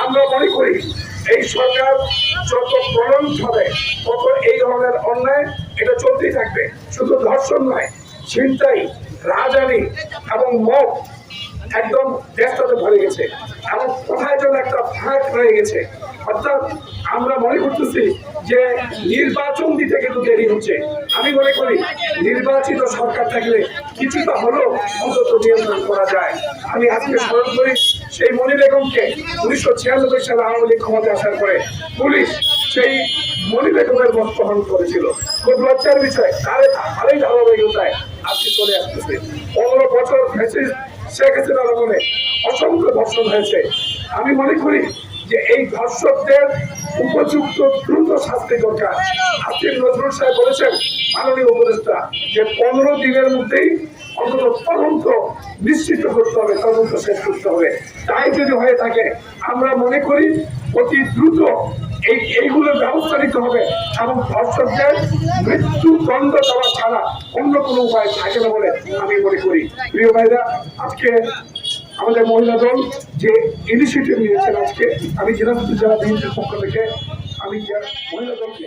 আমরা মনে করি এই সরকার যত প্রলন হবে তত এই ধরনের অন্যায় এটা চলতেই থাকবে। শুধু ধর্ষণ নয়, ছিনতাই, রাজধানী এবং মব একদম দেশটাতে ভরে গেছে এবং কোথায় যেন একটা ফাঁক রয়ে গেছে। অর্থাৎ আমরা মনে করতেছি যে নির্বাচন দিতে কিন্তু দেরি হচ্ছে। আমি মনে করি নির্বাচিত সরকার থাকলে কিছুটা হলেও অন্তত নিয়ন্ত্রণ করা যায়। আমি আজকে স্মরণ করি সেই মনি বেগমকে 1996 সালে আওয়ামী লীগ ক্ষমতায় আসার পরে পুলিশ সেই মনি বেগমের বর্তমান করেছিল। খুব লজ্জার বিষয়, তারই ধারাবাহিকতায় আজকে চলে আসতেছে। 15 বছর ফ্যাসিস্ট শেখ হাসিনার আমলে অসংখ্য ধর্ষণ হয়েছে। আমি মনে করি যে এই ধর্ষকদের উপযুক্ত দ্রুত শাস্তি দরকার। আসিফ নজরুল সাহেব বলেছেন, মাননীয় উপদেষ্টা, যে 15 দিনের মধ্যেই অন্তত তদন্ত নিশ্চিত করতে হবে, তদন্ত শেষ করতে হবে। তাই যদি হয়ে থাকে আমরা মনে করি অতি দ্রুত এইগুলোর ব্যবস্থা নিতে হবে এবং ধর্ষকদের মৃত্যুদণ্ড দেওয়া ছাড়া অন্য কোনো উপায় থাকে না বলে আমি মনে করি। প্রিয় ভাইরা, আজকে আমাদের মহিলা দল যে ইনিশিয়েটিভ নিয়েছেন, আজকে আমি জেলা বিএনপির পক্ষ থেকে আমি মহিলা দলকে